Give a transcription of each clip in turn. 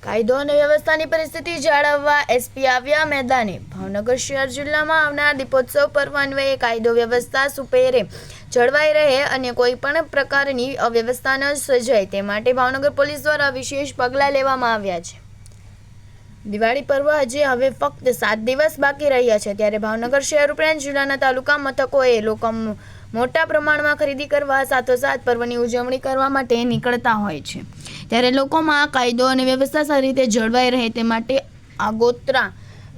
કાયદો અને વ્યવસ્થાની પરિસ્થિતિ જાળવવા એસપી આવ્યા મેદાને। ભાવનગર શહેર જિલ્લામાં આવનાર દીપોત્સવ પર્વ અન્વયે કાયદો વ્યવસ્થા સુપેરે જળવાઈ રહે અને કોઈ પણ પ્રકારની અવ્યવસ્થા ન સર્જાય તે માટે ભાવનગર પોલીસ દ્વારા વિશેષ પગલાં લેવામાં આવ્યા છે। દિવાળી પર્વ હજી હવે ફક્ત 7 દિવસ બાકી રહ્યા છે, ત્યારે ભાવનગર શહેર ઉપરાંત જિલ્લાના તાલુકા મથકોએ લોકો મોટા પ્રમાણમાં ખરીદી કરવા સાથોસાથ પર્વની ઉજવણી કરવા માટે નીકળતા હોય છે, ત્યારે લોકોમાં કાયદો અને વ્યવસ્થા સારી રીતે જળવાઈ રહે તે માટે આગોતરા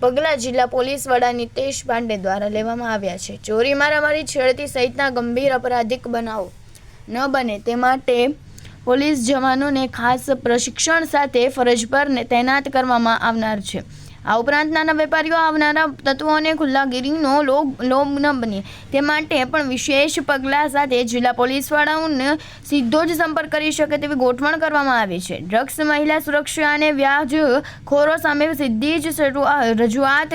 પગલાં જિલ્લા પોલીસ વડા નિતેશ પાંડે દ્વારા લેવામાં આવ્યા છે। ચોરી, મારામારી, છેડતી સહિતના ગંભીર અપરાધિક બનાવો ન બને તે માટે પોલીસ જવાનોને ખાસ પ્રશિક્ષણ સાથે ફરજ પર તૈનાત કરવામાં આવનાર છે। આ ઉપરાંત નાના વેપારીઓ આવનારા તત્વોને ખુલ્લાગીરીનો લોભ ન બને તે માટે પણ વિશેષ પગલાં સાથે જિલ્લા પોલીસ વડાઓને સીધો જ સંપર્ક કરી શકે તેવી ગોઠવણ કરવામાં આવી છે। ડ્રગ્સ, મહિલા સુરક્ષા અને વ્યાજખોરો સામે સીધી જ રજૂઆત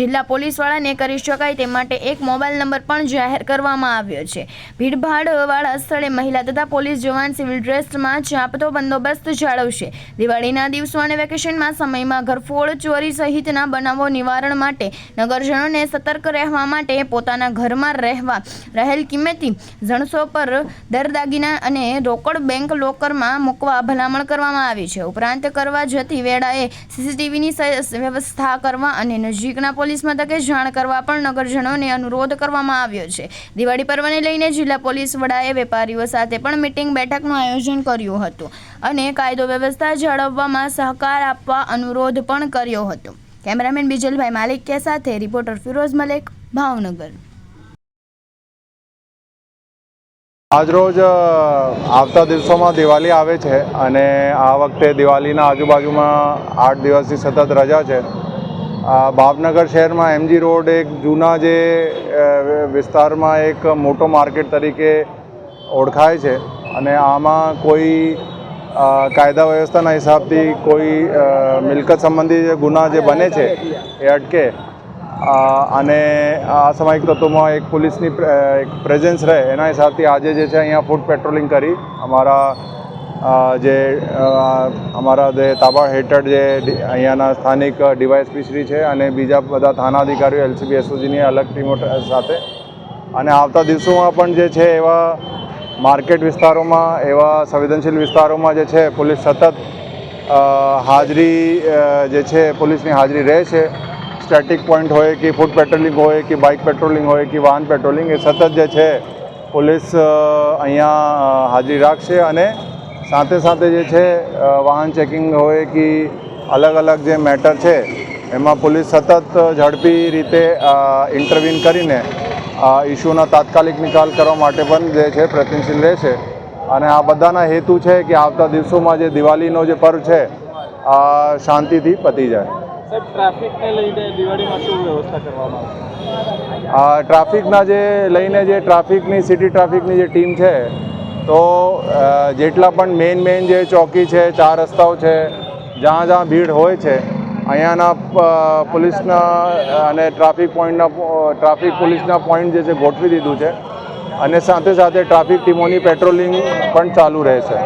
જિલ્લા પોલીસ વડાને કરી શકાય તે માટે એક મોબાઈલ નંબર પણ જાહેર કરવામાં આવ્યો છે। ભીડભાડવાળા સ્થળે મહિલા તથા પોલીસ જવાન સિવિલ ડ્રેસમાં ચાંપતો બંદોબસ્ત જાળવશે। દિવાળીના દિવસો અને વેકેશનના સમયમાં ઘરફોડ, ચોરી સહિતના બનાવો નિવારણ માટે નગરજનોને સતર્ક રહેવા માટે પોતાના ઘરમાં રહેલ કિંમતી જણસો પર દાગીના અને રોકડ બેંક લોકરમાં મૂકવા ભલામણ કરવામાં આવી છે। ઉપરાંત કરવા જતી વેળાએ સીસીટીવીની વ્યવસ્થા કરવા અને નજીકના પોલીસ મથકે જાણ કરવા પણ નગરજનોને અનુરોધ કરવામાં આવ્યો છે। દિવાળી પર્વને લઈને જિલ્લા પોલીસ વડાએ વેપારીઓ સાથે પણ મીટિંગ બેઠકનું આયોજન કર્યું હતું અને કાયદો વ્યવસ્થા જાળવવામાં સહકાર આપવા અનુરોધ પણ કર્યો હતો। કેમેરામેન બીજલભાઈ માલિકિયા સાથે રિપોર્ટર ફિરોઝ મલેક, ભાવનગર। આજરોજ આવતા દિવસોમાં દિવાળી આવે છે અને આ વખતે દિવાળીના આજુબાજુમાં 8 દિવસની સતત રજા છે। ભાવનગર શહેરમાં એમજી રોડ એક જૂના જે વિસ્તારમાં એક મોટો માર્કેટ તરીકે ઓળખાય છે અને આમાં કોઈ કાયદા વ્યવસ્થાના હિસાબથી કોઈ મિલકત સંબંધી ગુના જે બને છે એ અટકે અને અસામાયિક તત્વોમાં એક પોલીસની એક પ્રેઝન્સ રહે એના હિસાબથી આજે જે છે અહીંયા ફૂટ પેટ્રોલિંગ કરી અમારા જે તાબા હેઠળ જે અહીંયાના સ્થાનિક ડીવાયએસપી શ્રી છે અને બીજા બધા થાના અધિકારીઓ એલસીબી એસઓજીની અલગ ટીમો સાથે અને આવતા દિવસોમાં પણ જે છે એવા માર્કેટ વિસ્તારોમાં, એવા સંવેદનશીલ વિસ્તારોમાં જે છે પોલીસ સતત હાજરી જે છે પોલીસની હાજરી રહે છે। સ્ટેટિક પોઈન્ટ હોય કે ફૂટ પેટ્રોલિંગ હોય કે બાઇક પેટ્રોલિંગ હોય કે વાહન પેટ્રોલિંગ, એ સતત જે છે પોલીસ અહીંયા હાજરી રાખશે અને સાથે સાથે જે છે વાહન ચેકિંગ હોય કે અલગ અલગ જે મેટર છે એમાં પોલીસ સતત ઝડપી રીતે ઇન્ટરવીન કરીને ઇસ્યુના તાત્કાલિક નિકાલ કરવા માટે પણ જે છે પ્રયત્નશીલ રહેશે અને આ બધાના હેતુ છે કે આવતા દિવસોમાં જે દિવાળીનો જે પર્વ છે શાંતિથી પતી જાય। ટ્રાફિકને લઈને દિવાળીમાં શું વ્યવસ્થા કરવામાં આવે? ટ્રાફિકના જે ટ્રાફિકની સિટી ટ્રાફિકની જે ટીમ છે તો જેટલા પણ મેઇન જે ચોકી છે, 4 રસ્તાઓ છે, જ્યાં ભીડ હોય છે અહીંયાના પોલીસના અને ટ્રાફિક પોલીસના પોઈન્ટ જે છે ગોઠવી દીધું છે અને સાથે સાથે ટ્રાફિક ટીમોની પેટ્રોલિંગ પણ ચાલુ રહેશે।